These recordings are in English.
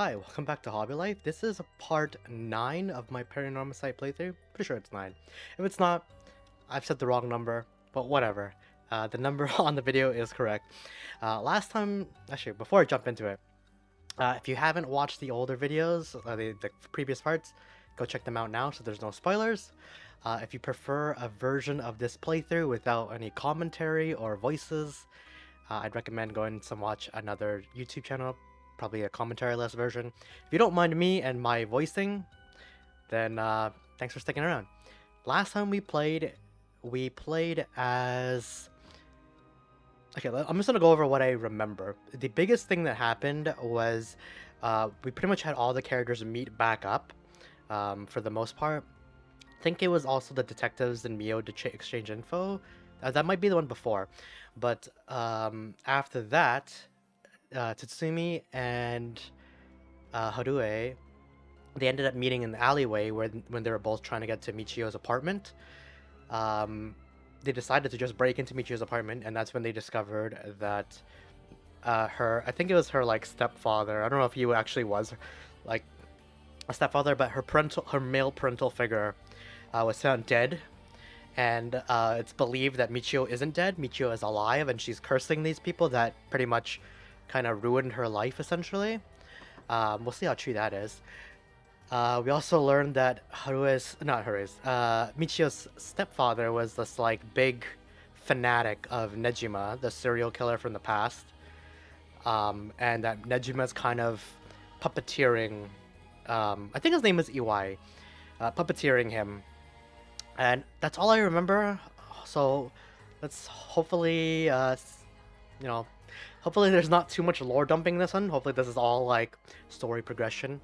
Hi, welcome back to Hobby Life. This is part 9 of my Paranormasight playthrough. Pretty sure it's 9. If it's not, I've said the wrong number, but whatever. The number on the video is correct. Last time, actually, before I jump into it, if you haven't watched the older videos, the previous parts, go check them out now so there's no spoilers. If you prefer a version of this playthrough without any commentary or voices, I'd recommend going to watch another YouTube channel, probably a commentary-less version. If you don't mind me and my voicing, then thanks for sticking around. Last time we played as... Okay, I'm just gonna go over what I remember. The biggest thing that happened was we pretty much had all the characters meet back up for the most part. I think it was also the detectives and Mio to exchange info. That might be the one before. But after that, Tatsumi and Harue, they ended up meeting in the alleyway when they were both trying to get to Michiyo's apartment. They decided to just break into Michiyo's apartment, and that's when they discovered that I think it was her like stepfather. I don't know if he actually was like a stepfather, but her male parental figure was found dead. And it's believed that Michiyo isn't dead. Michiyo is alive, and she's cursing these people that pretty much kind of ruined her life, essentially. We'll see how true that is. We also learned that Michiyo's stepfather was this like big fanatic of Nejima, the serial killer from the past, and that Nejima's kind of puppeteering. I think his name is Iwai, puppeteering him, and that's all I remember. So let's hopefully, you know, hopefully there's not too much lore dumping in this one. Hopefully this is all like story progression.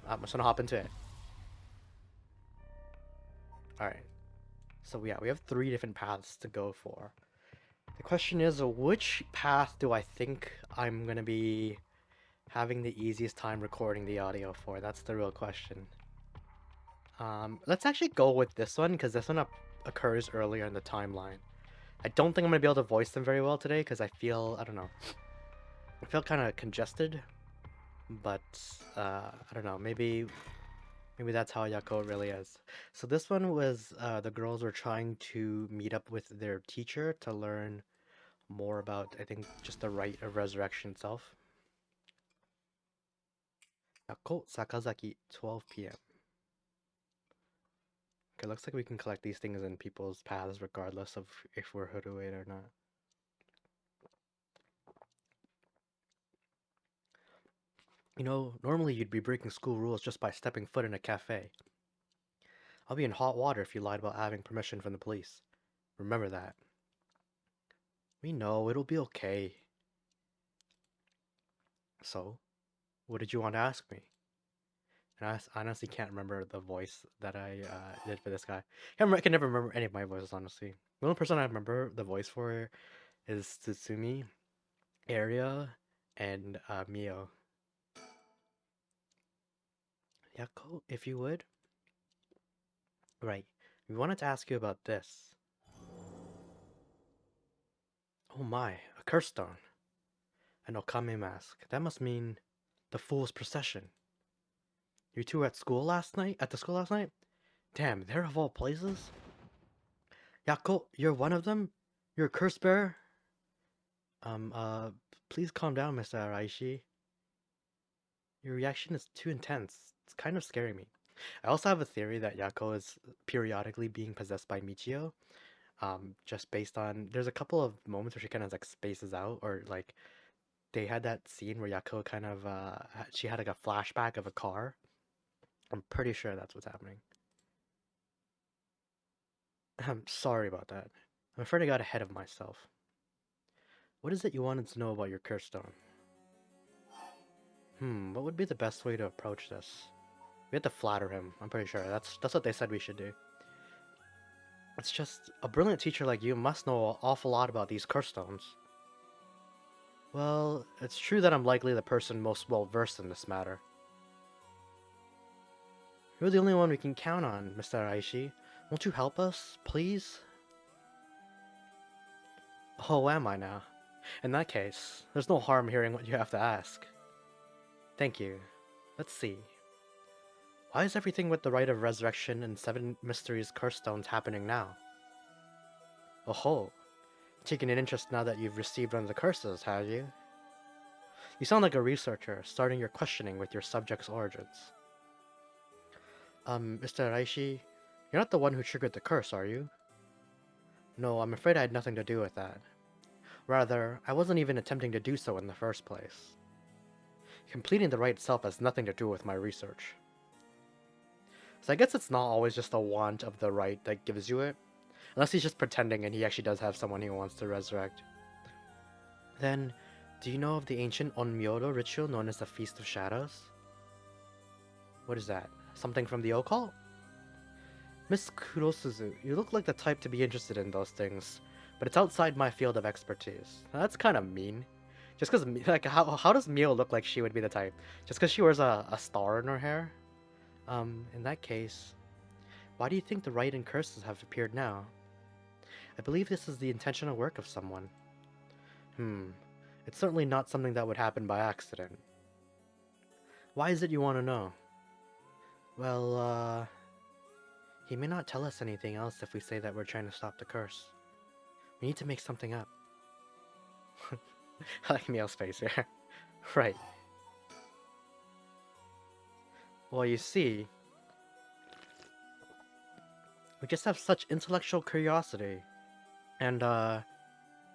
I'm just gonna hop into it. Alright. So yeah, we have 3 different paths to go for. The question is, which path do I think I'm gonna be having the easiest time recording the audio for? That's the real question. Let's actually go with this one, because this one occurs earlier in the timeline. I don't think I'm gonna be able to voice them very well today, because I don't know. I feel kind of congested, but I don't know, maybe that's how Yakko really is. So this one was the girls were trying to meet up with their teacher to learn more about, I think, just the rite of resurrection itself. Yakko Sakazaki, 12 p.m. Okay, looks like we can collect these things in people's paths regardless of if we're Hoodooed or not. You know, normally you'd be breaking school rules just by stepping foot in a cafe. I'll be in hot water if you lied about having permission from the police. Remember that. We know, it'll be okay. So, what did you want to ask me? And I honestly can't remember the voice that I did for this guy. I can never remember any of my voices, honestly. The only person I remember the voice for is Tsutsumi, Area, and Mio. Yakko, if you would. Right. We wanted to ask you about this. Oh my, a curse stone. An Okame mask. That must mean the Fool's Procession. You two were at school last night? At the school last night? Damn, there of all places? Yakko, you're one of them? You're a curse bearer? Um, uh, please calm down, Mr. Araishi. Your reaction is too intense. It's kind of scaring me. I also have a theory that Yakko is periodically being possessed by Michiyo. Just based on... There's a couple of moments where she kind of like spaces out, or like they had that scene where Yakko kind of she had like a flashback of a car. I'm pretty sure that's what's happening. I'm sorry about that. I'm afraid I got ahead of myself. What is it you wanted to know about your curse stone? What would be the best way to approach this? We have to flatter him, I'm pretty sure. That's what they said we should do. It's just, a brilliant teacher like you must know an awful lot about these curse stones. Well, it's true that I'm likely the person most well-versed in this matter. You're the only one we can count on, Mr. Aishi. Won't you help us, please? Oh, am I now? In that case, there's no harm hearing what you have to ask. Thank you. Let's see. Why is everything with the Rite of Resurrection and Seven Mysteries Curse Stones happening now? Oh ho! Taking an interest now that you've received one of the curses, have you? You sound like a researcher, starting your questioning with your subject's origins. Mr. Raishi, you're not the one who triggered the curse, are you? No, I'm afraid I had nothing to do with that. Rather, I wasn't even attempting to do so in the first place. Completing the rite itself has nothing to do with my research. So I guess it's not always just a want of the rite that gives you it, unless he's just pretending and he actually does have someone he wants to resurrect. Then, do you know of the ancient Onmyodo ritual known as the Feast of Shadows? What is that? Something from the occult? Miss Kurosuzu, you look like the type to be interested in those things, but it's outside my field of expertise. Now, that's kind of mean. Just because, like, how does Mio look like she would be the type? Just because she wears a star in her hair? In that case, why do you think the rite and curses have appeared now? I believe this is the intentional work of someone. It's certainly not something that would happen by accident. Why is it you want to know? Well, he may not tell us anything else if we say that we're trying to stop the curse. We need to make something up. I like Neil's face here. Right. Well, you see, we just have such intellectual curiosity, and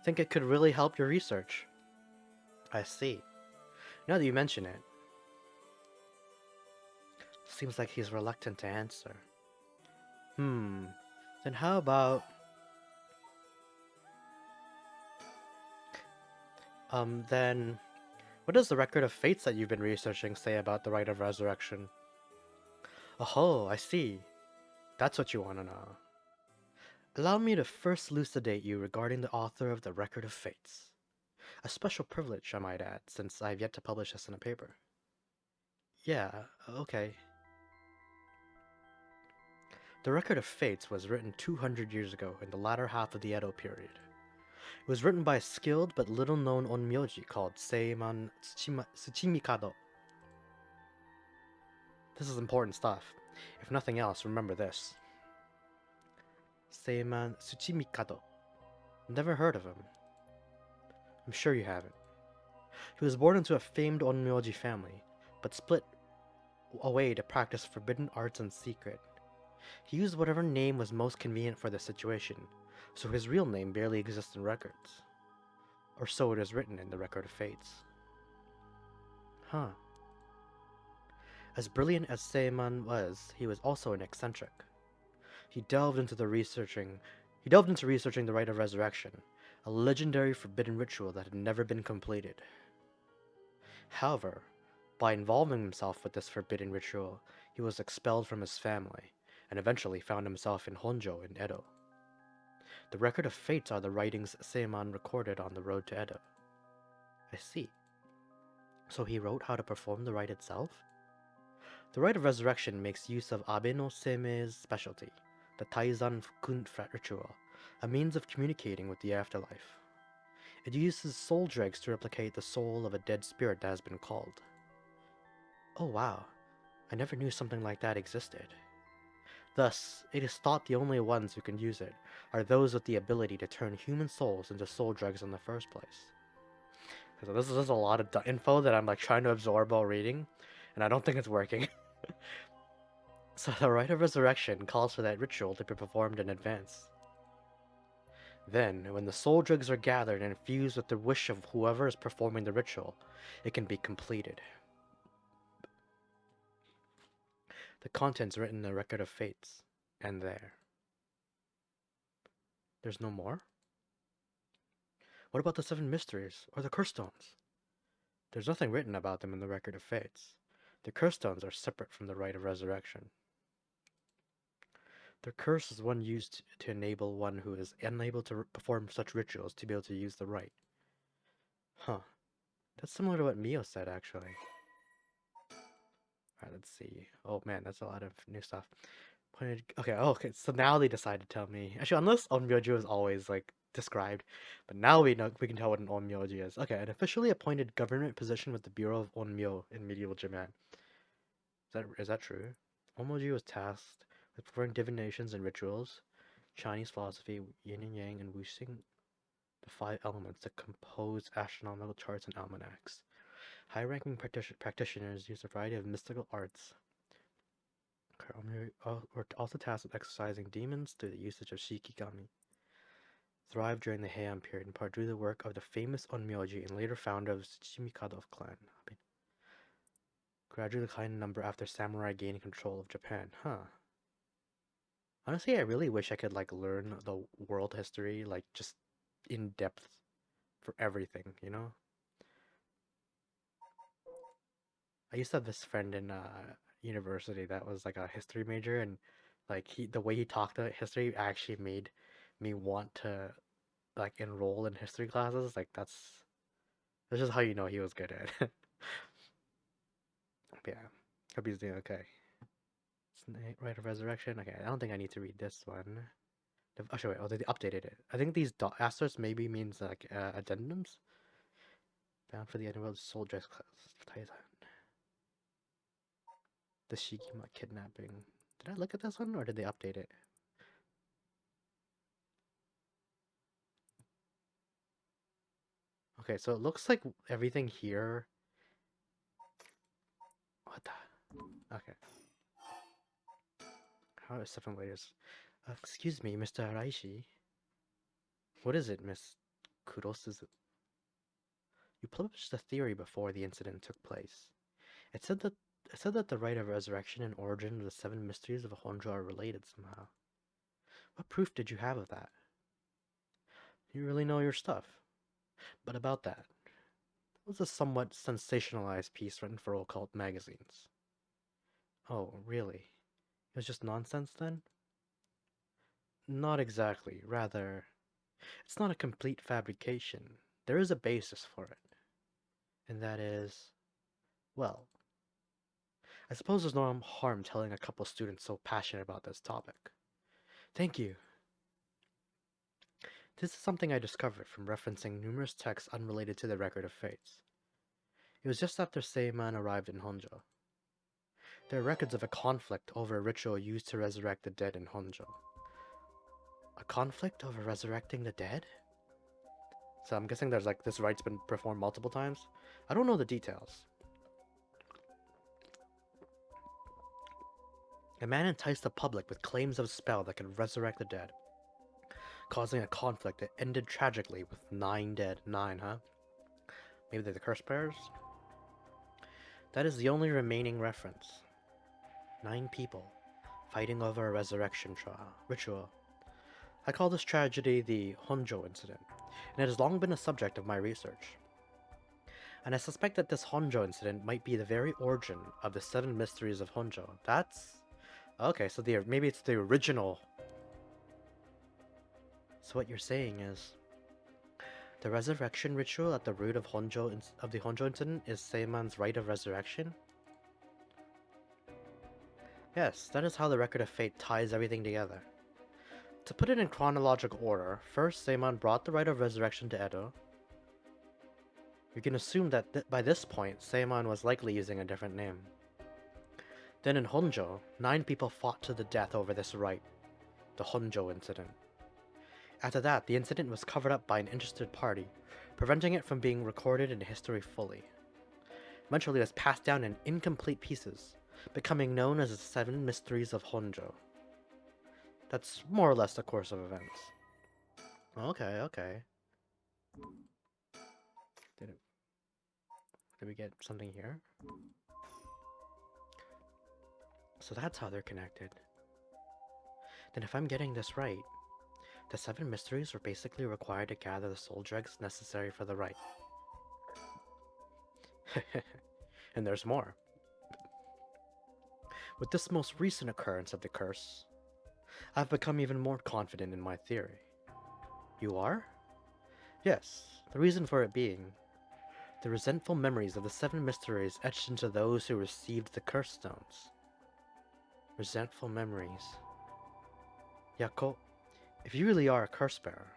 think it could really help your research. I see. Now that you mention it, seems like he's reluctant to answer. Then how about... then... What does the record of fates that you've been researching say about the Rite of Resurrection? Oh, I see. That's what you want to know. Allow me to first elucidate you regarding the author of the Record of Fates. A special privilege, I might add, since I have yet to publish this in a paper. Yeah, okay. The Record of Fates was written 200 years ago in the latter half of the Edo period. It was written by a skilled but little-known onmyoji called Seiman Tsuchimikado. This is important stuff. If nothing else, remember this. Seiman Tsuchimikado. Never heard of him. I'm sure you haven't. He was born into a famed onmyoji family, but split away to practice forbidden arts in secret. He used whatever name was most convenient for the situation, so his real name barely exists in records. Or so it is written in the Record of Fates. Huh. As brilliant as Seiman was, he was also an eccentric. He delved into researching the Rite of Resurrection, a legendary forbidden ritual that had never been completed. However, by involving himself with this forbidden ritual, he was expelled from his family, and eventually found himself in Honjo in Edo. The Record of Fates are the writings Seiman recorded on the road to Edo. I see. So he wrote how to perform the rite itself? The Rite of Resurrection makes use of Abe no Seimei's specialty, the Taizan Fukun ritual, a means of communicating with the afterlife. It uses soul dregs to replicate the soul of a dead spirit that has been called. Oh wow, I never knew something like that existed. Thus, it is thought the only ones who can use it are those with the ability to turn human souls into soul dregs in the first place. So this is a lot of info that I'm like trying to absorb while reading, and I don't think it's working. So the Rite of Resurrection calls for that ritual to be performed in advance. Then, when the soul dregs are gathered and infused with the wish of whoever is performing the ritual, it can be completed. The contents written in the Record of Fates end there. There's no more? What about the Seven Mysteries, or the Curse Stones? There's nothing written about them in the Record of Fates. The Curse Stones are separate from the Rite of Resurrection. The curse is one used to enable one who is unable to perform such rituals to be able to use the rite. Huh. That's similar to what Mio said, actually. Alright, let's see. Oh man, that's a lot of new stuff. Okay, so now they decide to tell me. Actually, unless Onmyoji was always, like, described, but now we can tell what an onmyoji is. Okay, an officially appointed government position with the Bureau of Onmyo in medieval Japan. Is that true? Onmyoji was tasked with performing divinations and rituals, Chinese philosophy, yin and yang, and wuxing, the five elements that compose astronomical charts and almanacs. High-ranking practitioners use a variety of mystical arts. Were also tasked with exorcising demons through the usage of shikigami. Thrived during the Heian period, in part due to the work of the famous Onmyoji and later founder of the Tsuchimikado clan. Gradually declined in number after samurai gained control of Japan. Huh. Honestly, I really wish I could like learn the world history, like just in depth for everything, you know? I used to have this friend in university that was like a history major, and like the way he talked about history actually made me want to like enroll in history classes. Like that's just how you know he was good at it. But yeah, hope he's doing okay. Snake Rite of Resurrection. Okay, I don't think I need to read this one. Oh, sure, wait. Oh, they updated it. I think these asterisks maybe means like addendums. Bound for the Underworld Soul Dress Titan. The Shikima kidnapping. Did I look at this one or did they update it? Okay, so it looks like everything here. What the? Okay. How are 7 layers? Excuse me, Mr. Araishi. What is it, Miss Kudos? Is it? You published a theory before the incident took place. It said that the rite of resurrection and origin of the 7 mysteries of Honjo are related somehow. What proof did you have of that? You really know your stuff. But about that, it was a somewhat sensationalized piece written for occult magazines. Oh, really? It was just nonsense then? Not exactly. Rather, it's not a complete fabrication. There is a basis for it. And that is, well, I suppose there's no harm telling a couple students so passionate about this topic. Thank you. This is something I discovered from referencing numerous texts unrelated to the Record of Fates. It was just after Seiman arrived in Honjo. There are records of a conflict over a ritual used to resurrect the dead in Honjo. A conflict over resurrecting the dead? So I'm guessing there's like this rite's been performed multiple times. I don't know the details. A man enticed the public with claims of a spell that could resurrect the dead, causing a conflict that ended tragically with 9 dead. 9, huh? Maybe they're the curse bearers? That is the only remaining reference. 9 people fighting over a resurrection ritual. I call this tragedy the Honjo incident, and it has long been a subject of my research. And I suspect that this Honjo incident might be the very origin of the 7 mysteries of Honjo. That's... okay, so maybe it's the original. So what you're saying is, the resurrection ritual at the root of the Honjo incident is Seiman's rite of resurrection? Yes, that is how the Record of Fate ties everything together. To put it in chronological order, first Seiman brought the rite of resurrection to Edo. You can assume that by this point, Seiman was likely using a different name. Then in Honjo, 9 people fought to the death over this rite, the Honjo incident. After that, the incident was covered up by an interested party, preventing it from being recorded in history fully. Eventually it was passed down in incomplete pieces, becoming known as the 7 Mysteries of Honjo. That's more or less the course of events. Okay, okay. Did we get something here? So that's how they're connected. Then if I'm getting this right, the 7 mysteries were basically required to gather the soul dregs necessary for the rite. And there's more. With this most recent occurrence of the curse, I've become even more confident in my theory. You are? Yes, the reason for it being the resentful memories of the 7 mysteries etched into those who received the curse stones. Resentful memories. Yakko, if you really are a curse bearer,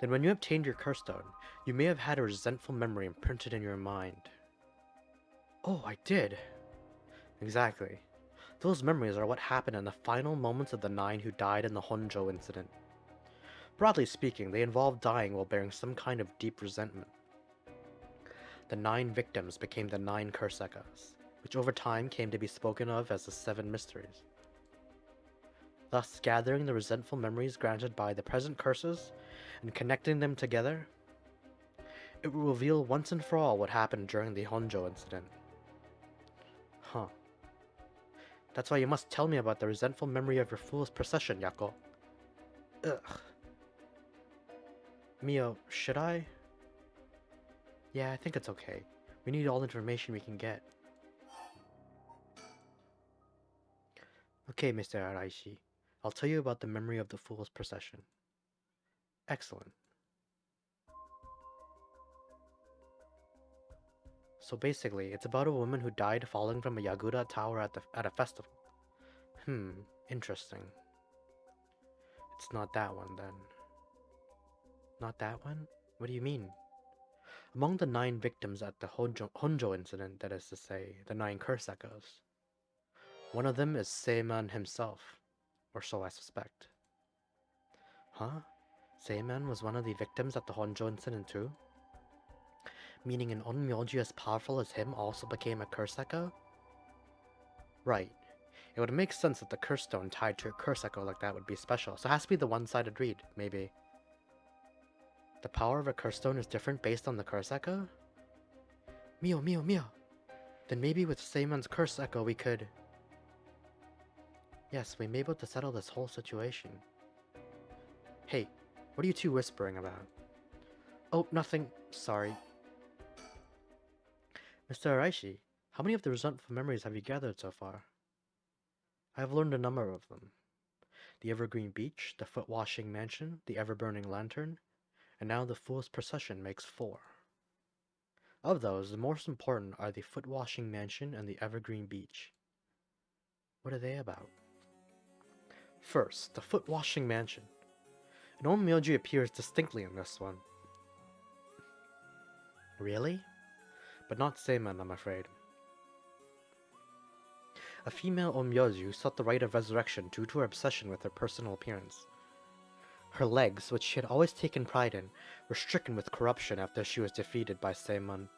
Then when you obtained your curse stone, you may have had a resentful memory imprinted in your mind. Oh, I did! Exactly. Those memories are what happened in the final moments of the 9 who died in the Honjo incident. Broadly speaking, they involved dying while bearing some kind of deep resentment. The 9 victims became the 9 curse echoes, which over time came to be spoken of as the 7 mysteries. Thus, gathering the resentful memories granted by the present curses and connecting them together, it will reveal once and for all what happened during the Honjo incident. Huh. That's why you must tell me about the resentful memory of your fool's procession, Yakko. Ugh. Mio, should I? Yeah, I think it's okay. We need all the information we can get. Okay, Mr. Araishi. I'll tell you about the memory of the fool's procession. Excellent. So basically, it's about a woman who died falling from a Yaguda tower at a festival. Interesting. It's not that one then. Not that one? What do you mean? Among the 9 victims at the Honjo incident, that is to say, the 9 curse echoes, one of them is Seiman himself, or so I suspect. Huh? Seiman was one of the victims at the Honjo incident too? Meaning an onmyoji as powerful as him also became a curse echo? Right. It would make sense that the curse stone tied to a curse echo like that would be special, so it has to be the one-sided read, maybe. The power of a curse stone is different based on the curse echo? Mio! Then maybe with Seiman's curse echo we could... Yes, we may be able to settle this whole situation. Hey, what are you two whispering about? Oh, nothing. Sorry. Mr. Araishi, how many of the resentful memories have you gathered so far? I have learned a number of them. The Evergreen Beach, the Foot-Washing Mansion, the Ever-Burning Lantern, and now the Fool's Procession makes 4. Of those, the most important are the Foot-Washing Mansion and the Evergreen Beach. What are they about? First, the Foot-Washing Mansion. An onmyoji appears distinctly in this one. Really? But not Seiman, I'm afraid. A female onmyoji who sought the right of resurrection due to her obsession with her personal appearance. Her legs, which she had always taken pride in, were stricken with corruption after she was defeated by Seiman.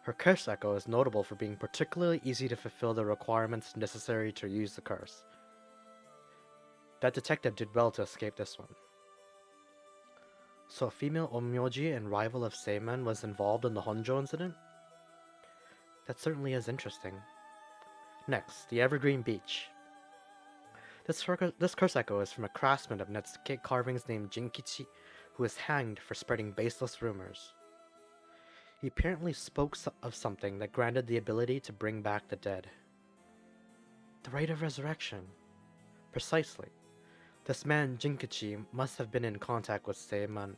Her curse echo is notable for being particularly easy to fulfill the requirements necessary to use the curse. That detective did well to escape this one. So a female onmyoji and rival of Seiman was involved in the Honjo incident? That certainly is interesting. Next, the Evergreen Beach. This curse echo is from a craftsman of Netsuke carvings named Jinkichi, who was hanged for spreading baseless rumors. He apparently spoke of something that granted the ability to bring back the dead. The right of resurrection. Precisely. This man Jinkichi must have been in contact with Seiman.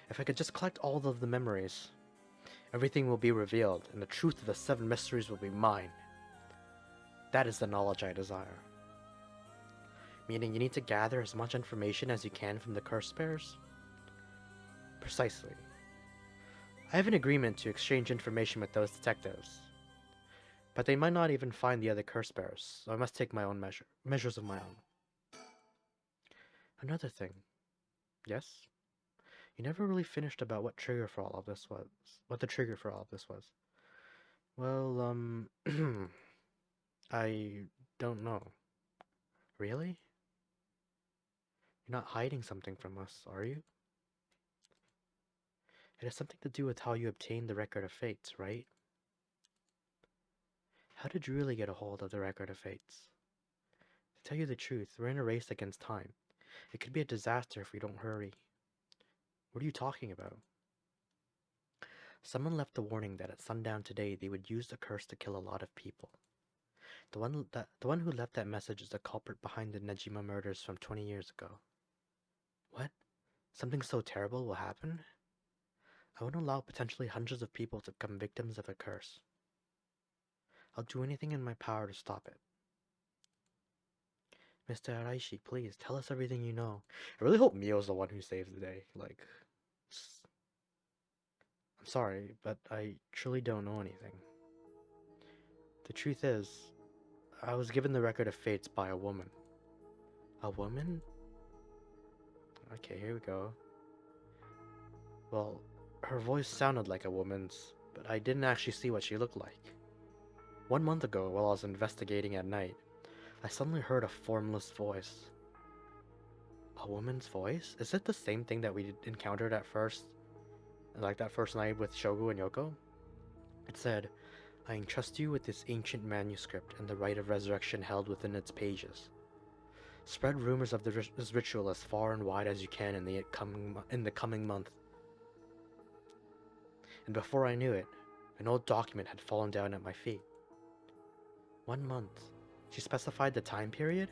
If I could just collect all of the memories, everything will be revealed, and the truth of the 7 mysteries will be mine. That is the knowledge I desire. Meaning you need to gather as much information as you can from the curse bearers? Precisely. I have an agreement to exchange information with those detectives, but they might not even find the other curse bearers, so I must take my own measures of my own. Another thing. Yes? You never really finished about what the trigger for all of this was. Well, I don't know. Really? You're not hiding something from us, are you? It has something to do with how you obtained the Record of Fates, right? How did you really get a hold of the Record of Fates? To tell you the truth, we're in a race against time. It could be a disaster if we don't hurry. What are you talking about? Someone left a warning that at sundown today they would use the curse to kill a lot of people. The one who left that message is the culprit behind the Nejima murders from 20 years ago. What? Something so terrible will happen? I won't allow potentially hundreds of people to become victims of a curse. I'll do anything in my power to stop it. Mr. Araishi, please, tell us everything you know. I really hope Mio's the one who saves the day. Like, I'm sorry, but I truly don't know anything. The truth is, I was given the record of fates by a woman. A woman? Okay, here we go. Well, her voice sounded like a woman's, but I didn't actually see what she looked like. 1 month ago, while I was investigating at night, I suddenly heard a formless voice. A woman's voice? Is it the same thing that we encountered at first? Like that first night with Shogu and Yoko? It said, I entrust you with this ancient manuscript and the rite of resurrection held within its pages. Spread rumors of this ritual as far and wide as you can in the coming month. And before I knew it, an old document had fallen down at my feet. 1 month. She specified the time period?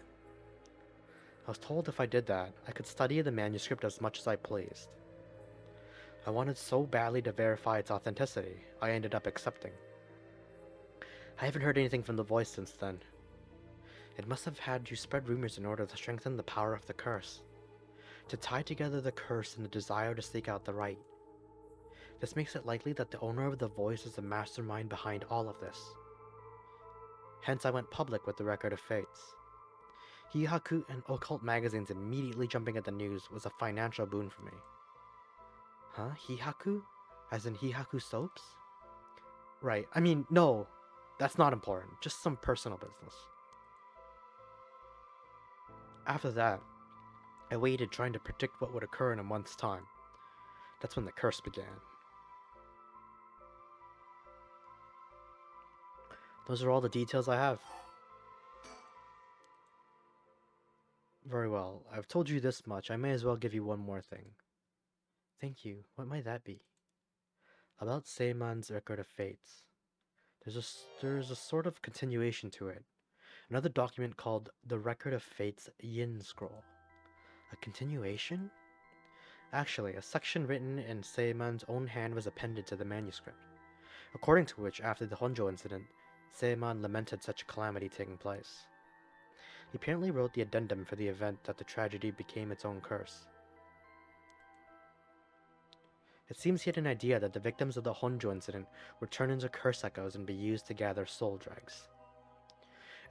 I was told if I did that, I could study the manuscript as much as I pleased. I wanted so badly to verify its authenticity, I ended up accepting. I haven't heard anything from the voice since then. It must have had you spread rumors in order to strengthen the power of the curse. To tie together the curse and the desire to seek out the right. This makes it likely that the owner of the voice is the mastermind behind all of this. Hence I went public with the record of fates. Hihaku and occult magazines immediately jumping at the news was a financial boon for me. Huh? Hihaku? As in Hihaku soaps? Right, I mean, no, that's not important, just some personal business. After that, I waited trying to predict what would occur in a month's time. That's when the curse began. Those are all the details I have. Very well, I've told you this much, I may as well give you one more thing. Thank you, what might that be? About Seiman's record of fates. There's a sort of continuation to it. Another document called the Record of Fate's Yin Scroll. A continuation? Actually, a section written in Seiman's own hand was appended to the manuscript, according to which, after the Honjo incident, Seiman lamented such a calamity taking place. He apparently wrote the addendum for the event that the tragedy became its own curse. It seems he had an idea that the victims of the Honjo incident would turn into curse echoes and be used to gather soul dregs.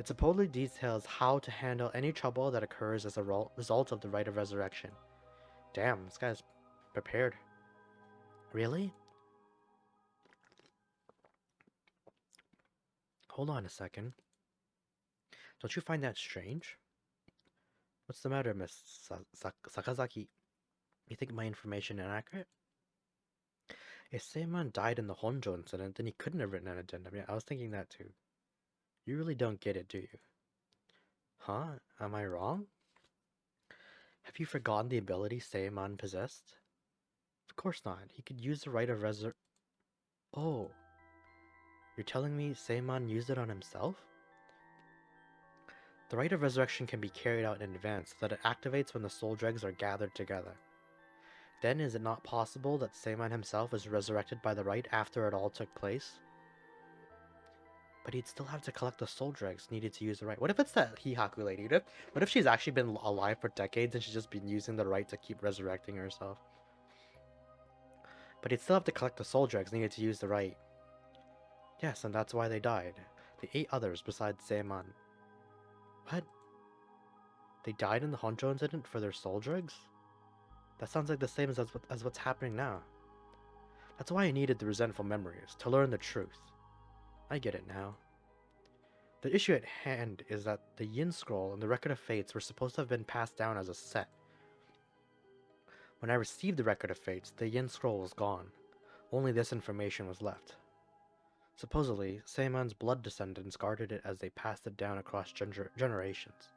It supposedly details how to handle any trouble that occurs as a result of the rite of resurrection. Damn, this guy's prepared. Really? Hold on a second. Don't you find that strange? What's the matter, Miss Sakazaki? You think my information inaccurate? If Seiman died in the Honjo incident, then he couldn't have written an addendum. Yeah, I was thinking that too. You really don't get it, do you? Huh? Am I wrong? Have you forgotten the ability Seiman possessed? Of course not. He could use the rite of Oh. You're telling me Seiman used it on himself? The rite of resurrection can be carried out in advance so that it activates when the soul dregs are gathered together. Then is it not possible that Seiman himself was resurrected by the rite after it all took place? But he'd still have to collect the soul dregs needed to use the rite. What if it's that Hihaku lady? What if she's actually been alive for decades and she's just been using the rite to keep resurrecting herself? But he'd still have to collect the soul dregs needed to use the rite. Yes, and that's why they died. The 8 others besides Seiman. What? They died in the Honjo incident for their soul dregs? That sounds like the same as what's happening now. That's why I needed the resentful memories, to learn the truth. I get it now. The issue at hand is that the Yin Scroll and the Record of Fates were supposed to have been passed down as a set. When I received the Record of Fates, the Yin Scroll was gone. Only this information was left. Supposedly, Seiman's blood descendants guarded it as they passed it down across generations.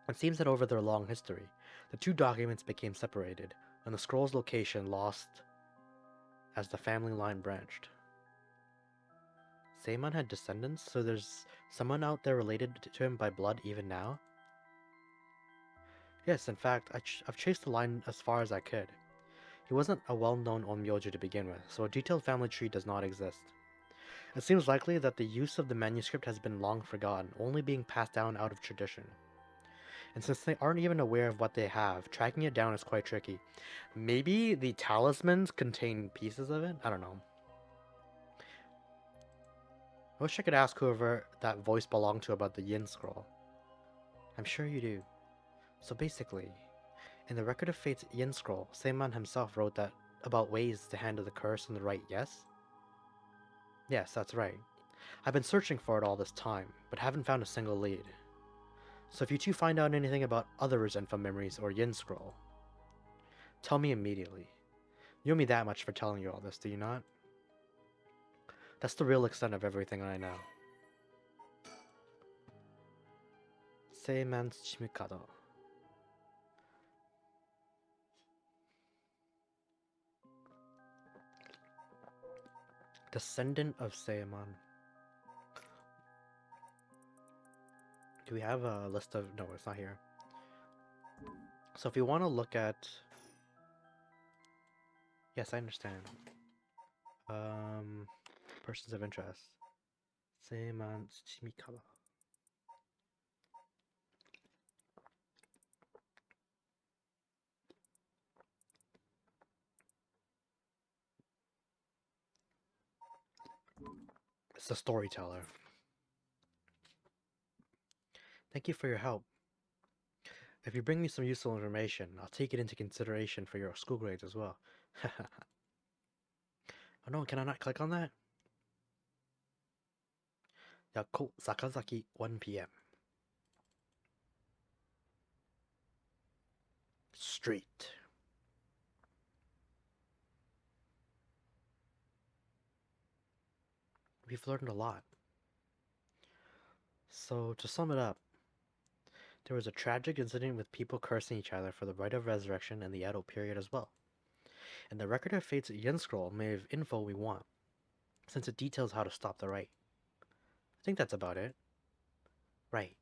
It seems that over their long history, the 2 documents became separated, and the scroll's location lost as the family line branched. Seiman had descendants, so there's someone out there related to him by blood even now? Yes, in fact, I've chased the line as far as I could. He wasn't a well-known onmyoji to begin with, so a detailed family tree does not exist. It seems likely that the use of the manuscript has been long forgotten, only being passed down out of tradition. And since they aren't even aware of what they have, tracking it down is quite tricky. Maybe the talismans contain pieces of it? I don't know. I wish I could ask whoever that voice belonged to about the Yin Scroll. I'm sure you do. So basically, in the Record of Fate's Yin Scroll, Seiman himself wrote that about ways to handle the curse in the right, yes? Yes, that's right. I've been searching for it all this time, but haven't found a single lead. So if you two find out anything about other resentful memories or Yin Scroll, tell me immediately. You owe me that much for telling you all this, do you not? That's the real extent of everything I know. Seiman's Chimikado. Descendant of Seiman. Do we have a list of... No, it's not here. So if you want to look at... Yes, I understand. Persons of interest. Seiman Chimikado. It's the storyteller. Thank you for your help. If you bring me some useful information, I'll take it into consideration for your school grades as well. Oh no, can I not click on that? Yakko Sakazaki, 1 p.m. Street. We've learned a lot. So, to sum it up, there was a tragic incident with people cursing each other for the rite of resurrection in the Edo period as well. And the Record of Fate's Yin Scroll may have info we want, since it details how to stop the rite. I think that's about it. Right.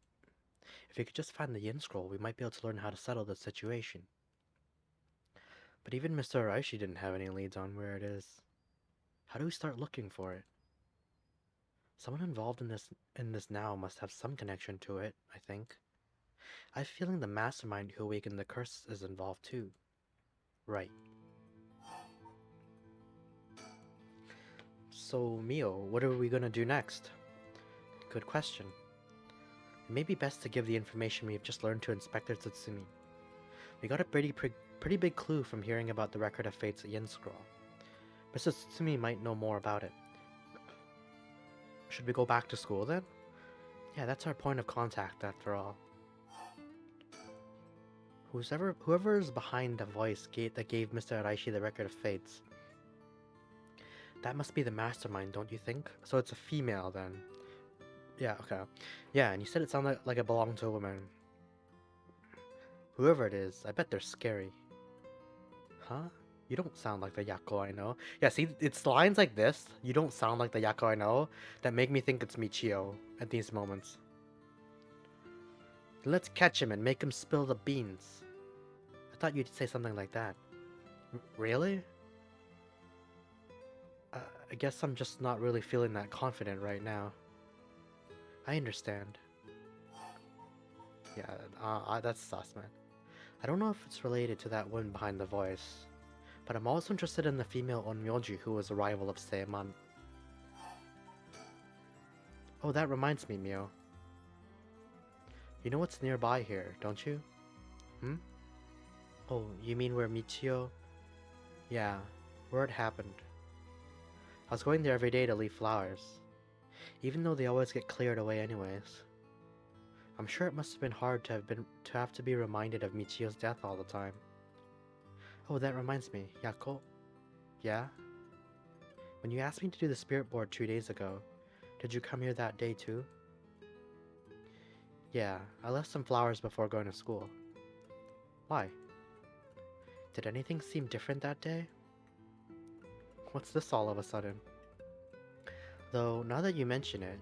If we could just find the Yin Scroll, we might be able to learn how to settle the situation. But even Mr. Araishi didn't have any leads on where it is. How do we start looking for it? Someone involved in this now must have some connection to it, I think. I have a feeling the mastermind who awakened the curse is involved too. Right. So, Mio, what are we gonna do next? Good question. It may be best to give the information we have just learned to Inspector Tsutsumi. We got a pretty big clue from hearing about the Record of Fate's Yin Scroll. Mr. Tsutsumi might know more about it. Should we go back to school then? Yeah, that's our point of contact after all. Whoever is behind the voice that gave Mr. Araishi the Record of Fates, that must be the mastermind, don't you think? So it's a female then. Yeah, okay. Yeah, and you said it sounded like it belonged to a woman. Whoever it is, I bet they're scary. Huh? You don't sound like the Yakko I know. Yeah, see, it's lines like this, you don't sound like the Yakko I know, that make me think it's Michiyo at these moments. Let's catch him and make him spill the beans. I thought you'd say something like that. Really? I guess I'm just not really feeling that confident right now. I understand. Yeah, that's sus, man. I don't know if it's related to that one behind the voice, but I'm also interested in the female Onmyoji who was a rival of Seiman. Oh, that reminds me, Mio. You know what's nearby here, don't you? Hmm? Oh, you mean where Michiyo? Yeah, where it happened. I was going there every day to leave flowers, even though they always get cleared away anyways. I'm sure it must have been hard to have to be reminded of Michiyo's death all the time. Oh, that reminds me, Yakko. Yeah? When you asked me to do the spirit board 2 days ago, did you come here that day too? Yeah, I left some flowers before going to school. Why? Did anything seem different that day? What's this all of a sudden? Though, now that you mention it,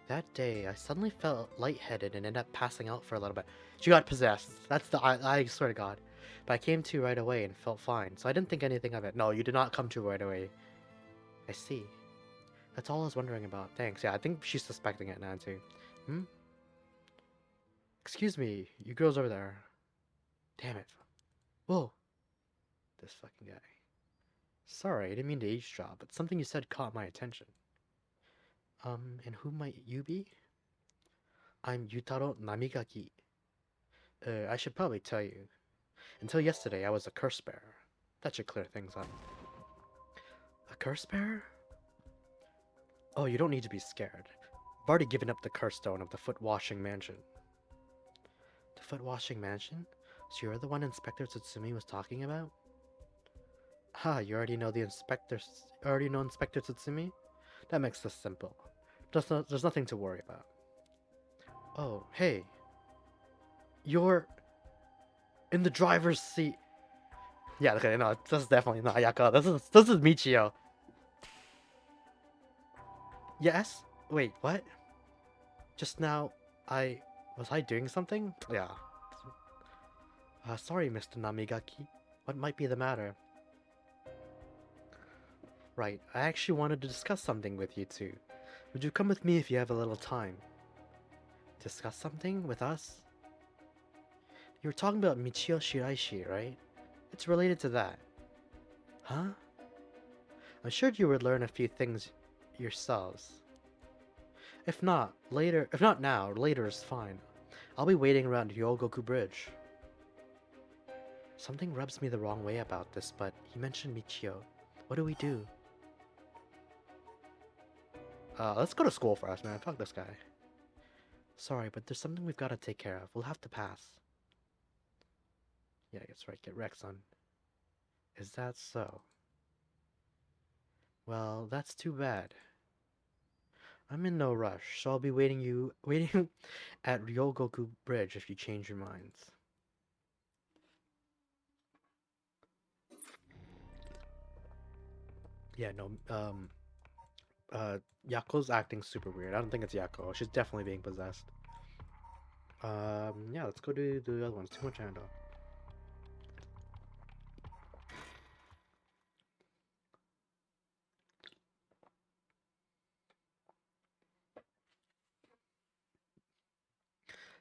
that day I suddenly felt lightheaded and ended up passing out for a little bit. She got possessed. I swear to God. But I came to right away and felt fine, so I didn't think anything of it. No, you did not come to right away. I see. That's all I was wondering about. Thanks. Yeah, I think she's suspecting it now too. Hmm? Excuse me, you girls over there. Damn it. Whoa. This fucking guy. Sorry, I didn't mean to eavesdrop, but something you said caught my attention. And who might you be? I'm Yutaro Namigaki. I should probably tell you. Until yesterday, I was a curse bearer. That should clear things up. A curse bearer? Oh, you don't need to be scared. I've already given up the curse stone of the foot-washing mansion. The foot-washing mansion? So you're the one Inspector Tsutsumi was talking about? Ha, you already know Inspector Tsutsumi? That makes this simple. There's nothing to worry about. Oh, hey. You're in the driver's seat. Yeah, okay, no, this is definitely not Yakko. This is Michiyo. Yes? Wait, what? Just now, was I doing something? Yeah. Sorry, Mr. Namigaki. What might be the matter? Right, I actually wanted to discuss something with you two. Would you come with me if you have a little time? Discuss something with us? You were talking about Michiyo Shiraishi, right? It's related to that. Huh? I'm sure you would learn a few things yourselves. If not now, later is fine. I'll be waiting around Ryogoku Bridge. Something rubs me the wrong way about this, but he mentioned Michiyo. What do we do? Let's go to school first, man. Fuck this guy. Sorry, but there's something we've got to take care of. We'll have to pass. Yeah, that's right. Get wrecked, son. Is that so? Well, that's too bad. I'm in no rush, so I'll be waiting at Ryogoku Bridge if you change your minds. Yeah, no, Yakko's acting super weird. I don't think it's Yakko. She's definitely being possessed. Yeah, let's go to the other ones. Too much handoff.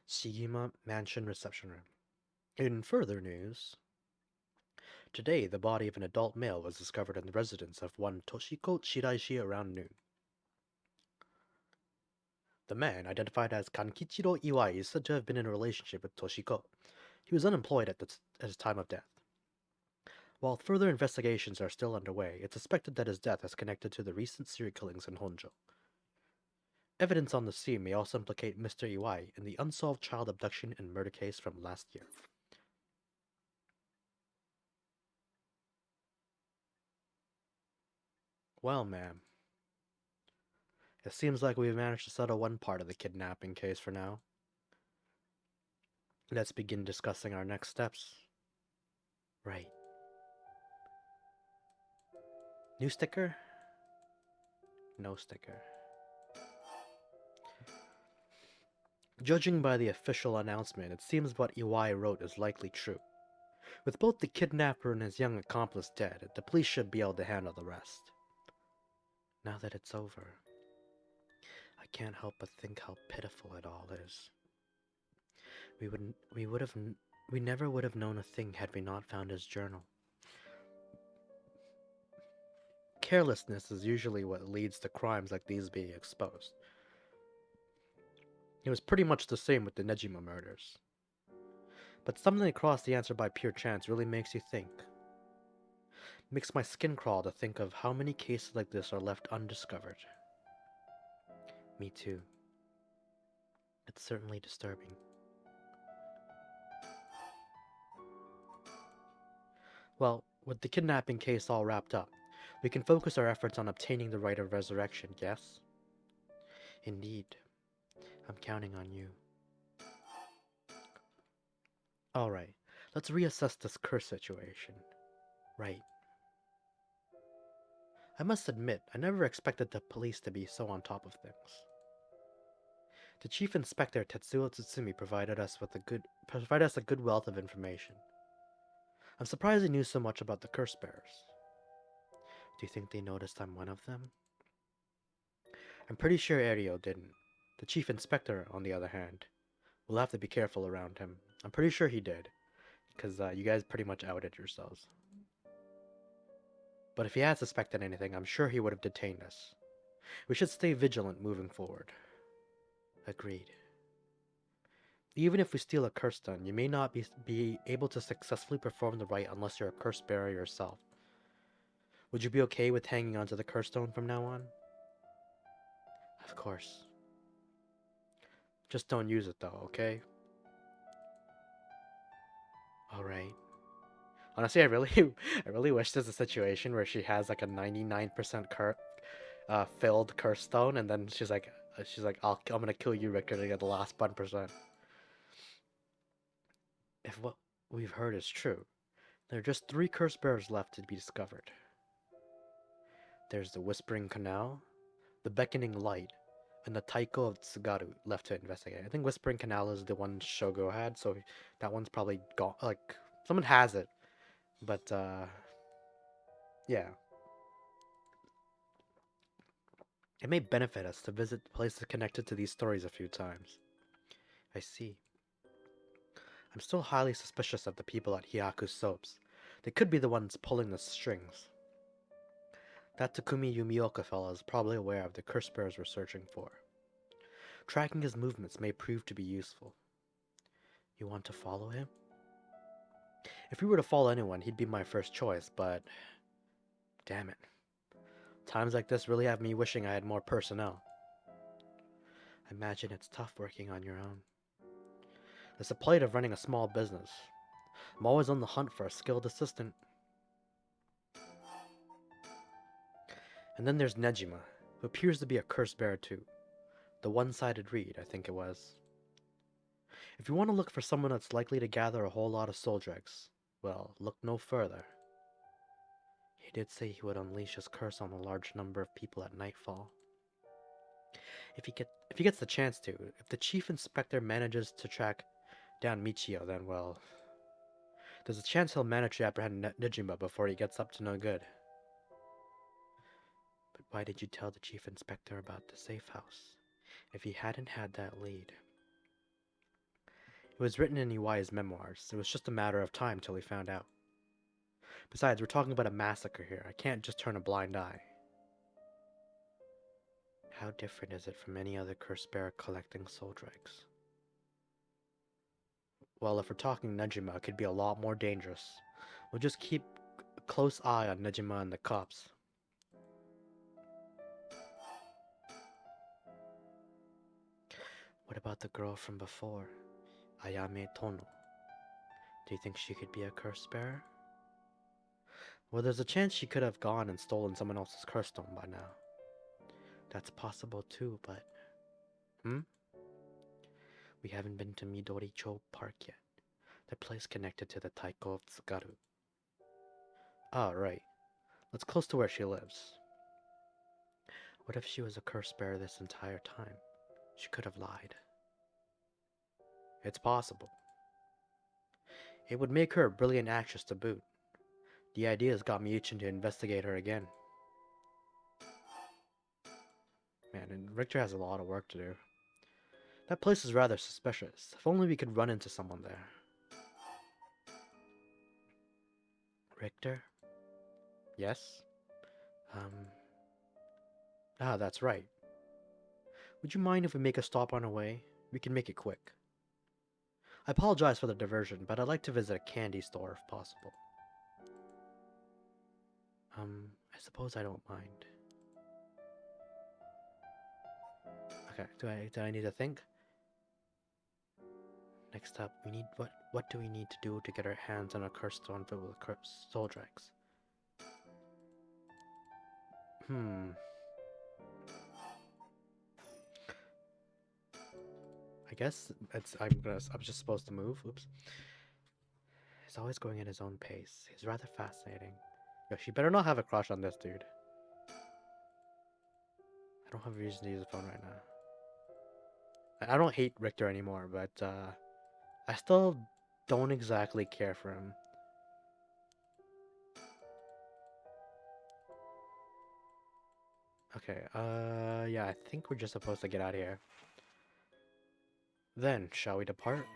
Shigima Mansion Reception Room. In further news, today the body of an adult male was discovered in the residence of one Toshiko Shiraishi around noon. The man, identified as Kankichiro Iwai, is said to have been in a relationship with Toshiko. He was unemployed at his time of death. While further investigations are still underway, it's suspected that his death is connected to the recent serial killings in Honjo. Evidence on the scene may also implicate Mr. Iwai in the unsolved child abduction and murder case from last year. Well, ma'am, it seems like we've managed to settle one part of the kidnapping case for now. Let's begin discussing our next steps. Right. New sticker? No sticker. Judging by the official announcement, it seems what Iwai wrote is likely true. With both the kidnapper and his young accomplice dead, the police should be able to handle the rest. Now that it's over, I can't help but think how pitiful it all is. We never would have known a thing had we not found his journal. Carelessness is usually what leads to crimes like these being exposed. It was pretty much the same with the Nejima murders. But stumbling across the answer by pure chance really makes you think. Makes my skin crawl to think of how many cases like this are left undiscovered. Me too. It's certainly disturbing. Well, with the kidnapping case all wrapped up, we can focus our efforts on obtaining the right of resurrection, yes? Indeed. I'm counting on you. Alright, let's reassess this curse situation. Right. I must admit, I never expected the police to be so on top of things. The Chief Inspector Tetsuo Tsutsumi provided us a good wealth of information. I'm surprised he knew so much about the curse bearers. Do you think they noticed I'm one of them? I'm pretty sure Ario didn't. The chief inspector, on the other hand, we'll have to be careful around him. I'm pretty sure he did, because you guys pretty much outed yourselves. But if he had suspected anything, I'm sure he would have detained us. We should stay vigilant moving forward. Agreed. Even if we steal a curse stone, you may not be able to successfully perform the rite unless you're a curse bearer yourself. Would you be okay with hanging onto the curse stone from now on? Of course. Just don't use it though, okay? Alright. Honestly, I really wish there's a situation where she has like a 99% filled curse stone, and then she's like, I'm gonna kill you, Richter, to get the last 1%. If what we've heard is true, there are just 3 curse bearers left to be discovered. There's the Whispering Canal, the Beckoning Light, and the Taiko of Tsugaru left to investigate. I think Whispering Canal is the one Shogo had, so that one's probably gone. Like, someone has it, but yeah. It may benefit us to visit places connected to these stories a few times. I see. I'm still highly suspicious of the people at Hyaku's Soaps. They could be the ones pulling the strings. That Takumi Yumioka fellow is probably aware of the curse bearers we're searching for. Tracking his movements may prove to be useful. You want to follow him? If we were to follow anyone, he'd be my first choice, but... damn it. Times like this really have me wishing I had more personnel. I imagine it's tough working on your own. It's the plight of running a small business. I'm always on the hunt for a skilled assistant. And then there's Nejima, who appears to be a curse bearer too. The one-sided reed, I think it was. If you want to look for someone that's likely to gather a whole lot of soul dregs, well, look no further. He did say he would unleash his curse on a large number of people at nightfall. If he gets the chance to, if the chief inspector manages to track down Michiyo, then well, there's a chance he'll manage to apprehend Nejima before he gets up to no good. But why did you tell the chief inspector about the safe house, if he hadn't had that lead? It was written in Iwai's memoirs. It was just a matter of time till he found out. Besides, we're talking about a massacre here. I can't just turn a blind eye. How different is it from any other curse bearer collecting soul dregs? Well, if we're talking Nejima, it could be a lot more dangerous. We'll just keep a close eye on Nejima and the cops. What about the girl from before, Ayame Tono? Do you think she could be a curse bearer? Well, there's a chance she could have gone and stolen someone else's curse stone by now. That's possible too, but... We haven't been to Midori-cho Park yet. The place connected to the Taiko of Tsugaru. Ah, right. That's close to where she lives. What if she was a curse bearer this entire time? She could have lied. It's possible. It would make her a brilliant actress to boot. The idea has got me itching to investigate her again. Man, and Richter has a lot of work to do. That place is rather suspicious. If only we could run into someone there. Richter? Yes? That's right. Would you mind if we make a stop on our way? We can make it quick. I apologize for the diversion, but I'd like to visit a candy store if possible. I suppose I don't mind. Okay, do I need to think? Next up, we need what do we need to do to get our hands on a curse stone filled with soul dregs? I guess I'm just supposed to move. Oops. He's always going at his own pace. He's rather fascinating. Yo, she better not have a crush on this dude. I don't have a reason to use the phone right now. I don't hate Richter anymore, but I still don't exactly care for him. Okay, yeah, I think we're just supposed to get out of here. Then, shall we depart?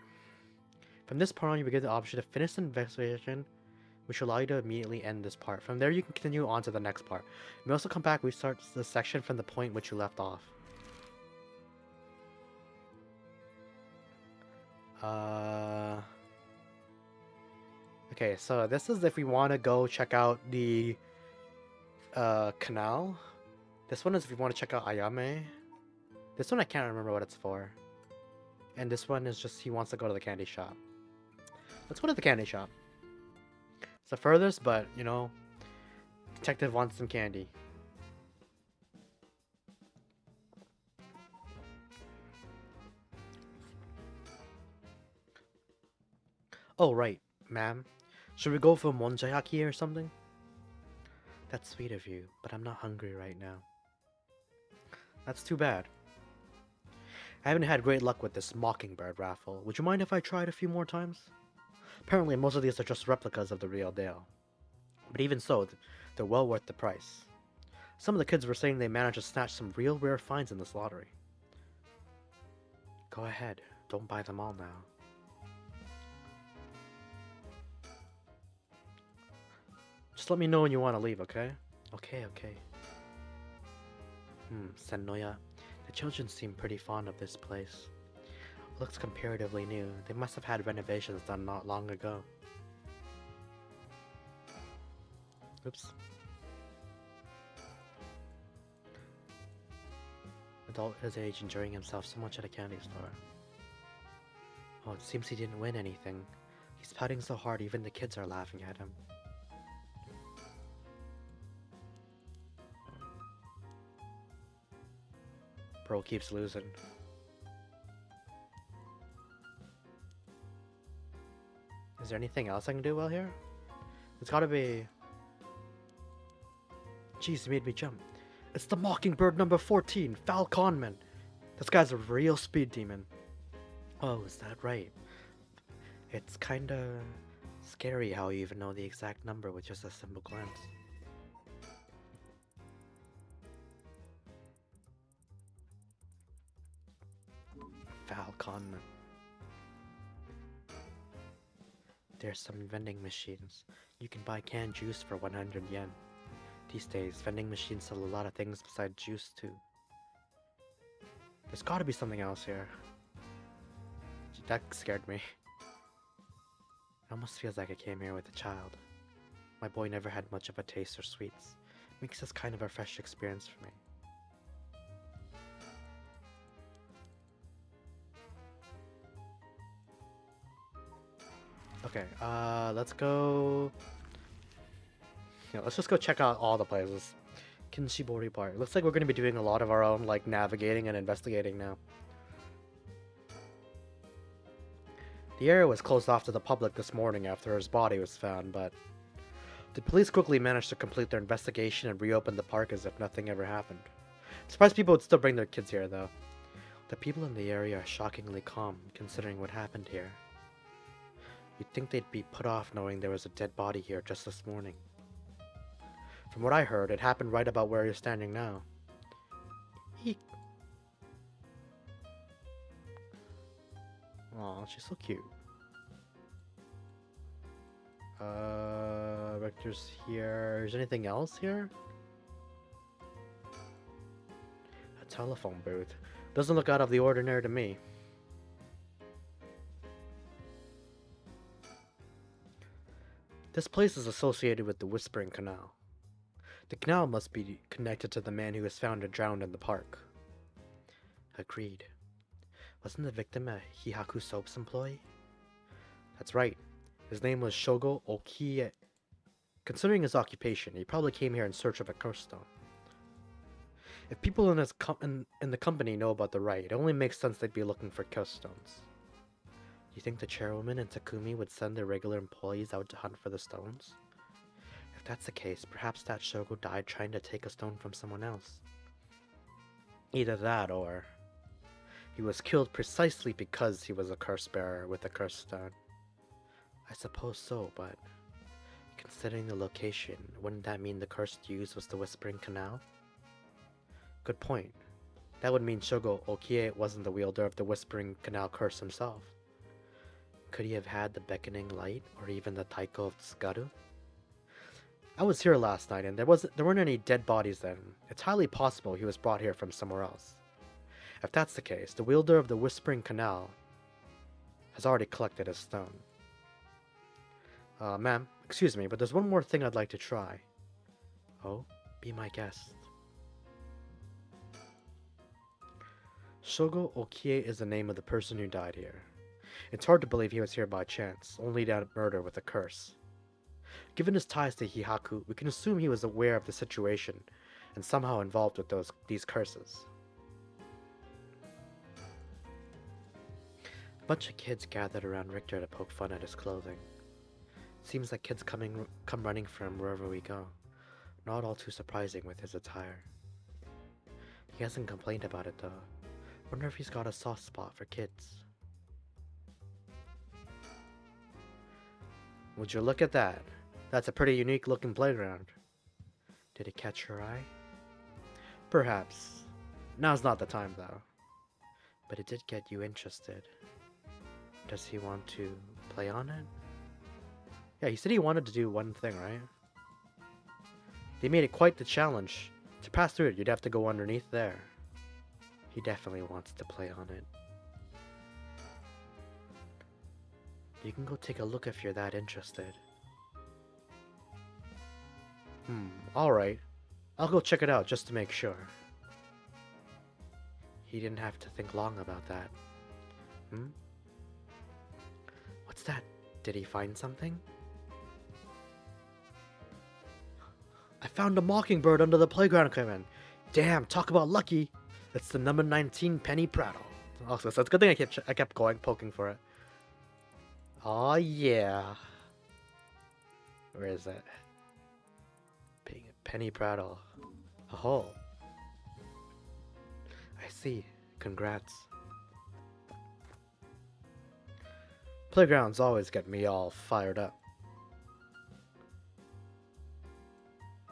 From this part on, you begin the option to finish the investigation, which will allow you to immediately end this part. From there, you can continue on to the next part. You may also come back, restart the section from the point which you left off. Okay, so this is if we want to go check out the canal. This one is if you want to check out Ayame. This one I can't remember what it's for. And this one is just he wants to go to the candy shop. Let's go to the candy shop. It's the furthest, but you know, detective wants some candy. Oh right, ma'am. Should we go for monjayaki or something? That's sweet of you, but I'm not hungry right now. That's too bad. I haven't had great luck with this mockingbird raffle. Would you mind if I tried a few more times? Apparently most of these are just replicas of the real deal. But even so, they're well worth the price. Some of the kids were saying they managed to snatch some real rare finds in this lottery. Go ahead, don't buy them all now. Just let me know when you want to leave, okay? Okay. Sennoya. The children seem pretty fond of this place. It looks comparatively new. They must have had renovations done not long ago. Oops. Adult his age enjoying himself so much at a candy store. Oh, it seems he didn't win anything. He's pouting so hard even the kids are laughing at him. Bro keeps losing. Is there anything else I can do well here? It's gotta be... Jeez, he made me jump. It's the Mockingbird number 14, Falconman. This guy's a real speed demon. Oh, is that right? It's kinda scary how you even know the exact number with just a simple glance. Falconman. There's some vending machines. You can buy canned juice for 100 yen. These days, vending machines sell a lot of things besides juice too. There's gotta be something else here. That scared me. It almost feels like I came here with a child. My boy never had much of a taste for sweets. Makes this kind of a fresh experience for me. Okay, let's go... Yeah, let's just go check out all the places. Kinshibori Park. Looks like we're going to be doing a lot of our own, like, navigating and investigating now. The area was closed off to the public this morning after his body was found, but the police quickly managed to complete their investigation and reopen the park as if nothing ever happened. I'm surprised people would still bring their kids here, though. The people in the area are shockingly calm, considering what happened here. You'd think they'd be put off knowing there was a dead body here just this morning. From what I heard, it happened right about where you're standing now. Eek. Aw, she's so cute. Rector's here. Is there anything else here? A telephone booth. Doesn't look out of the ordinary to me. This place is associated with the Whispering Canal. The canal must be connected to the man who was found drowned in the park. Agreed. Wasn't the victim a Hihaku Soap's employee? That's right. His name was Shogo Okie. Considering his occupation, he probably came here in search of a curse stone. If people in the company know about the riot, it only makes sense they'd be looking for curse stones. You think the chairwoman and Takumi would send their regular employees out to hunt for the stones? If that's the case, perhaps that Shogo died trying to take a stone from someone else. Either that, or he was killed precisely because he was a curse bearer with a curse stone. I suppose so, but considering the location, wouldn't that mean the curse used was the Whispering Canal? Good point. That would mean Shogo Okie wasn't the wielder of the Whispering Canal Curse himself. Could he have had the Beckoning Light, or even the Taiko of Tsugaru? I was here last night, and there weren't any dead bodies then. It's highly possible he was brought here from somewhere else. If that's the case, the wielder of the Whispering Canal has already collected his stone. Ma'am, excuse me, but there's one more thing I'd like to try. Oh, be my guest. Shogo Okie is the name of the person who died here. It's hard to believe he was here by chance, only to murder with a curse. Given his ties to Hihaku, we can assume he was aware of the situation and somehow involved with these curses. A bunch of kids gathered around Richter to poke fun at his clothing. Seems like kids come running from wherever we go. Not all too surprising with his attire. He hasn't complained about it though. Wonder if he's got a soft spot for kids. Would you look at that? That's a pretty unique looking playground. Did it catch your eye? Perhaps. Now's not the time though. But it did get you interested. Does he want to play on it? Yeah, he said he wanted to do one thing, right? They made it quite the challenge. To pass through it, you'd have to go underneath there. He definitely wants to play on it. You can go take a look if you're that interested. Alright. I'll go check it out just to make sure. He didn't have to think long about that. What's that? Did he find something? I found a mockingbird under the playground equipment. Damn, talk about lucky. It's the number 19 penny prattle. Also, so it's a good thing I kept going, poking for it. Oh yeah. Where is it? Penny prattle. Oh. I see. Congrats. Playgrounds always get me all fired up.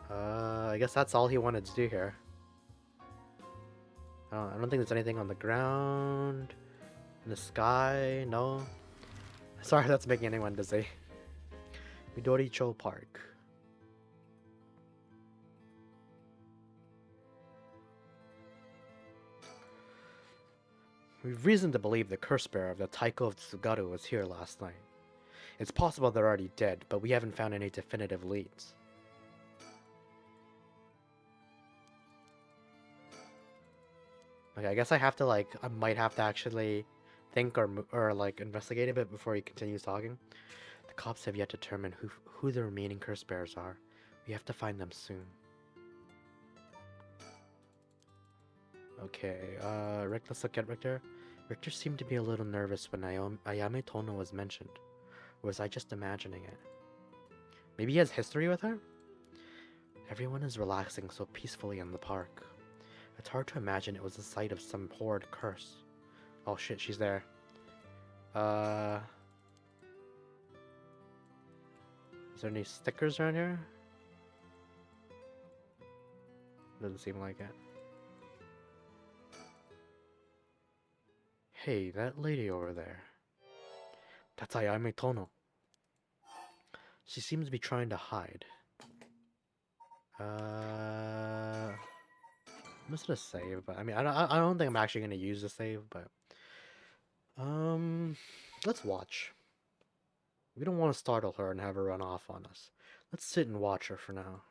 I guess that's all he wanted to do here. I don't think there's anything on the ground, in the sky, no. Sorry if that's making anyone dizzy. Midori-cho Park. We've reason to believe the curse bearer of the Taiko of Tsugaru was here last night. It's possible they're already dead, but we haven't found any definitive leads. Okay, I guess I have to I might have to actually think or like investigate a bit before he continues talking. The cops have yet to determine who the remaining curse bearers are. We have to find them soon. Okay, let's look at Richter. Richter seemed to be a little nervous when Ayame Tono was mentioned. Or was I just imagining it? Maybe he has history with her? Everyone is relaxing so peacefully in the park. It's hard to imagine it was the site of some horrid curse. Oh shit, she's there. Is there any stickers around here? Doesn't seem like it. Hey, that lady over there. That's Ayame Tono. She seems to be trying to hide. I'm just gonna save, but I mean, I don't think I'm actually gonna use the save, but let's watch. We don't want to startle her and have her run off on us. Let's sit and watch her for now.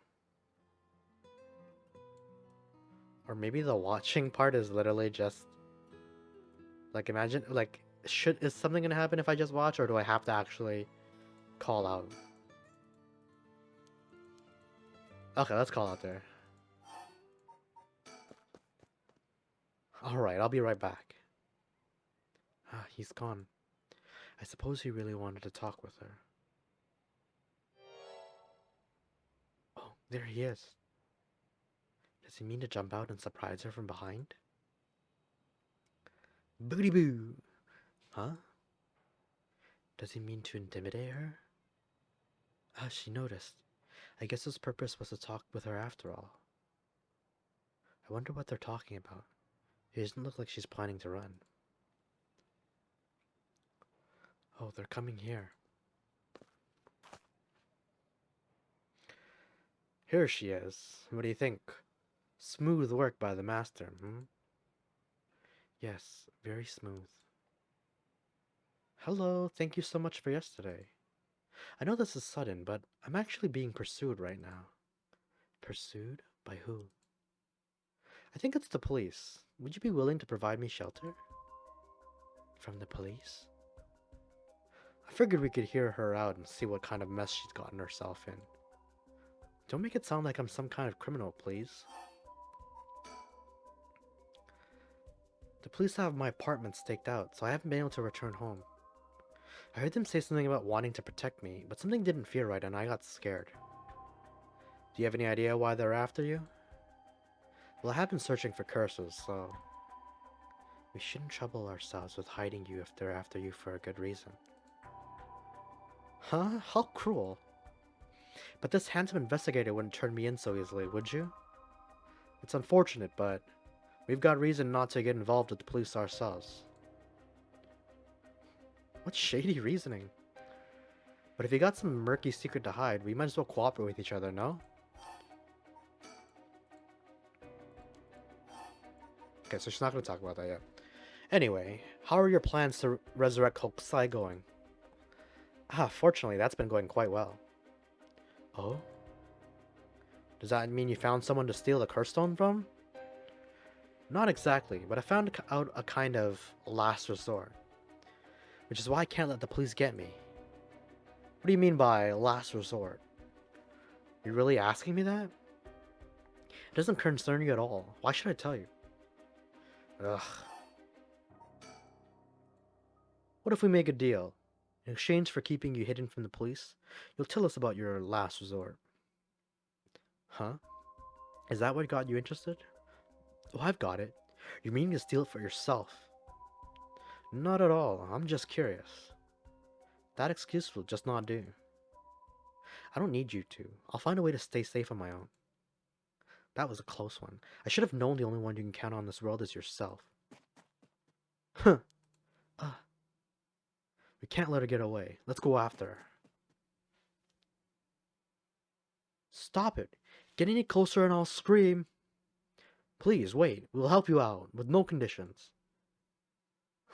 Or maybe the watching part is literally just like, imagine, like, is something gonna happen if I just watch, or do I have to actually call out? Okay, let's call out there. Alright, I'll be right back. Ah, he's gone. I suppose he really wanted to talk with her. Oh, there he is. Does he mean to jump out and surprise her from behind? Booty boo! Huh? Does he mean to intimidate her? Ah, she noticed. I guess his purpose was to talk with her after all. I wonder what they're talking about. It doesn't look like she's planning to run. Oh, they're coming here. Here she is. What do you think? Smooth work by the master, hmm? Yes, very smooth. Hello, thank you so much for yesterday. I know this is sudden, but I'm actually being pursued right now. Pursued? By who? I think it's the police. Would you be willing to provide me shelter? From the police? I figured we could hear her out and see what kind of mess she's gotten herself in. Don't make it sound like I'm some kind of criminal, please. The police have my apartment staked out, so I haven't been able to return home. I heard them say something about wanting to protect me, but something didn't feel right and I got scared. Do you have any idea why they're after you? Well, I have been searching for curses, so... We shouldn't trouble ourselves with hiding you if they're after you for a good reason. Huh? How cruel. But this handsome investigator wouldn't turn me in so easily, would you? It's unfortunate, but we've got reason not to get involved with the police ourselves. What shady reasoning? But if you got some murky secret to hide, we might as well cooperate with each other, no? Okay, so she's not going to talk about that yet. Anyway, how are your plans to resurrect Hokusai going? Fortunately, that's been going quite well. Oh? Does that mean you found someone to steal the curse stone from? Not exactly, but I found out a kind of last resort. Which is why I can't let the police get me. What do you mean by last resort? You're really asking me that? It doesn't concern you at all. Why should I tell you? Ugh. What if we make a deal? In exchange for keeping you hidden from the police, you'll tell us about your last resort. Huh? Is that what got you interested? Oh, I've got it. You're meaning to steal it for yourself. Not at all. I'm just curious. That excuse will just not do. I don't need you to. I'll find a way to stay safe on my own. That was a close one. I should have known the only one you can count on in this world is yourself. Huh. We can't let her get away. Let's go after her. Stop it. Get any closer and I'll scream. Please, wait. We'll help you out, with no conditions.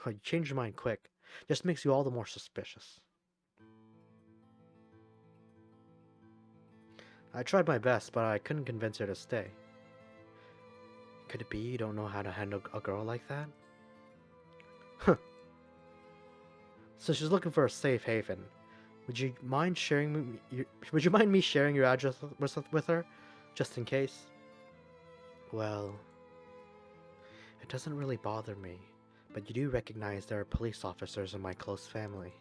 You changed your mind quick. Just makes you all the more suspicious. I tried my best, but I couldn't convince her to stay. Could it be you don't know how to handle a girl like that? Huh. So she's looking for a safe haven. Would you mind me sharing your address with her, just in case? Well, it doesn't really bother me, but you do recognize there are police officers in my close family.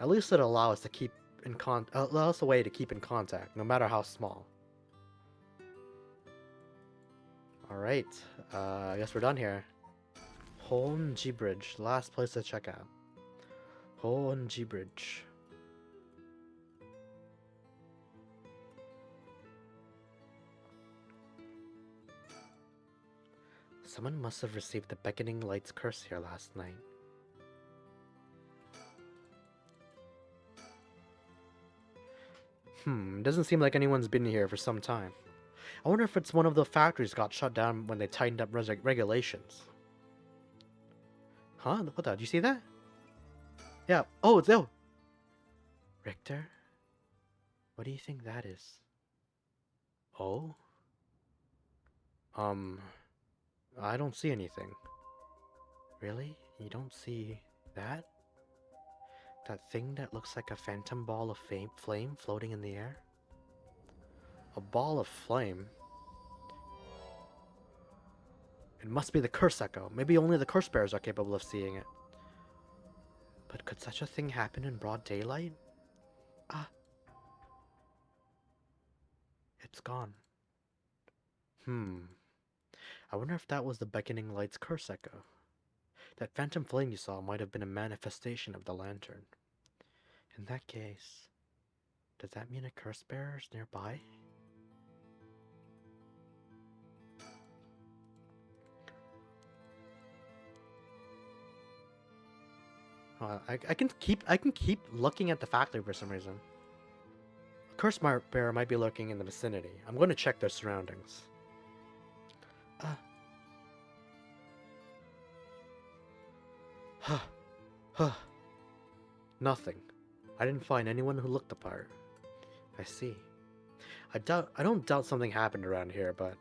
At least it allows us a way to keep in contact, no matter how small. Alright, I guess we're done here. Honji Bridge, last place to check out. Honji Bridge. Someone must have received the beckoning light's curse here last night. Doesn't seem like anyone's been here for some time. I wonder if it's one of the factories got shut down when they tightened up regulations. Huh? What the? Did you see that? Yeah. Oh, it's oh. Richter? What do you think that is? Oh? I don't see anything. Really? You don't see that? That thing that looks like a phantom ball of flame floating in the air? A ball of flame? It must be the curse echo. Maybe only the curse bearers are capable of seeing it. But could such a thing happen in broad daylight? It's gone. I wonder if that was the beckoning light's curse echo. That phantom flame you saw might have been a manifestation of the lantern. In that case, does that mean a curse bearer is nearby? I can keep looking at the factory for some reason. A curse bearer might be lurking in the vicinity. I'm going to check their surroundings. Uh, huh, huh. Nothing. I didn't find anyone who looked the part. I see. I don't doubt something happened around here, but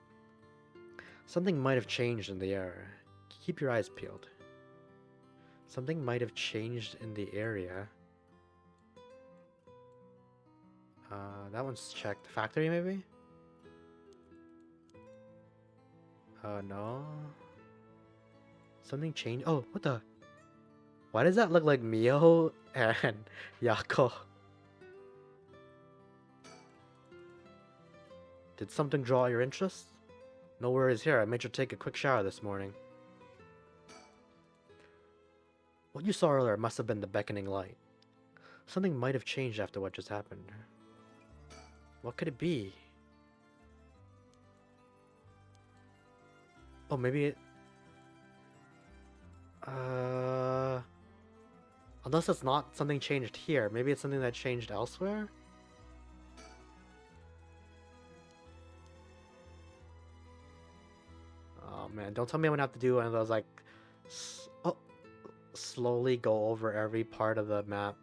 something might have changed in the area. Keep your eyes peeled. Something might have changed in the area. That one's checked. Factory, maybe? No. Something changed. Oh, what the? Why does that look like Miyo and Yakko? Did something draw your interest? No worries here. I made you take a quick shower this morning. What you saw earlier must have been the beckoning light. Something might have changed after what just happened. What could it be? Oh, maybe it... Unless it's not something changed here. Maybe it's something that changed elsewhere? Oh man, don't tell me I'm gonna have to do one of those like... slowly go over every part of the map.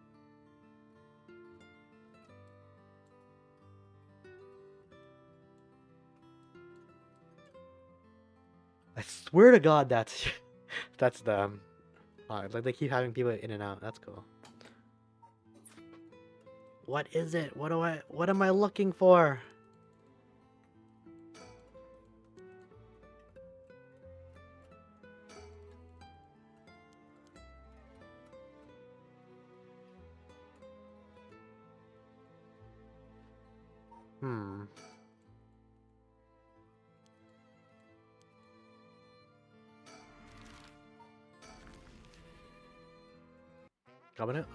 I swear to God that's... that's them. Like they keep having people in and out. That's cool. What is it? What am I looking for? Hmm. I'm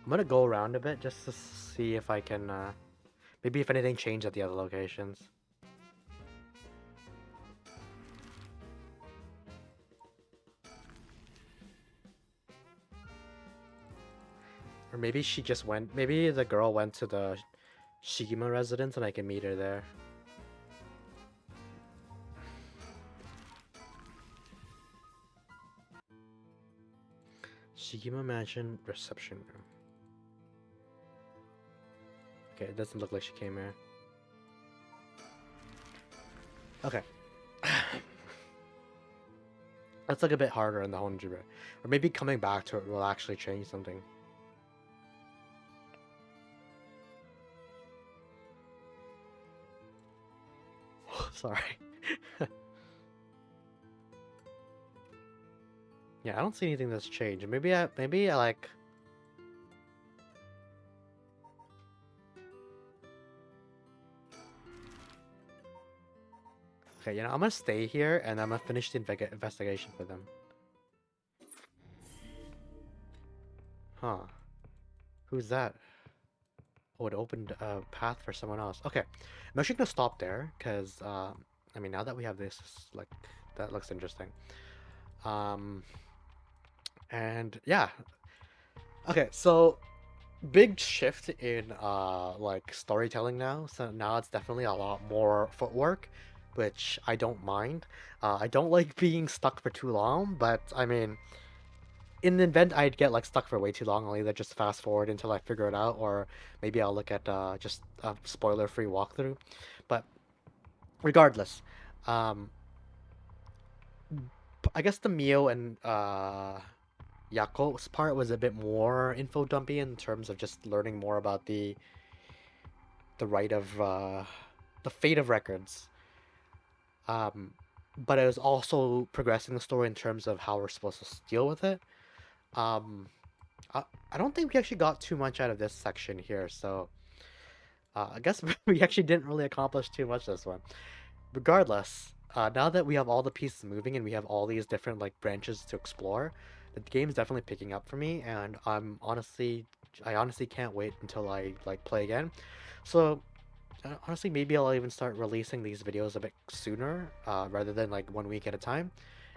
gonna go around a bit just to see if I can maybe if anything changed at the other locations. Or maybe she just went, maybe the girl went to the Shigima residence and I can meet her there. Shigima Mansion reception room. Okay, it doesn't look like she came here. Okay. That's like a bit harder in the Honjure. Or maybe coming back to it will actually change something. Sorry. Yeah, I don't see anything that's changed. Maybe I like... Okay, you know, I'm gonna stay here and I'm gonna finish the investigation for them. Huh. Who's that? Oh, it opened a path for someone else. Okay, I'm actually gonna stop there because, I mean, now that we have this, like, that looks interesting. And yeah. Okay, so big shift in like storytelling now. So now it's definitely a lot more footwork, which I don't mind. I don't like being stuck for too long, but I mean, in the event I'd get like stuck for way too long, I'll either just fast forward until I figure it out, or maybe I'll look at just a spoiler-free walkthrough. But regardless, um, I guess the Mio and Yakko's part was a bit more info dumpy in terms of just learning more about the right of the fate of records. Um, but it was also progressing the story in terms of how we're supposed to deal with it. Um, I don't think we actually got too much out of this section here, so I guess we actually didn't really accomplish too much this one. Regardless, now that we have all the pieces moving and we have all these different like branches to explore, the game's definitely picking up for me, and I honestly can't wait until I like play again. So honestly, maybe I'll even start releasing these videos a bit sooner, rather than like 1 week at a time.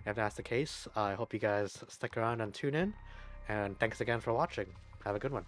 If that's the case, I hope you guys stick around and tune in, And thanks again for watching. Have a good one.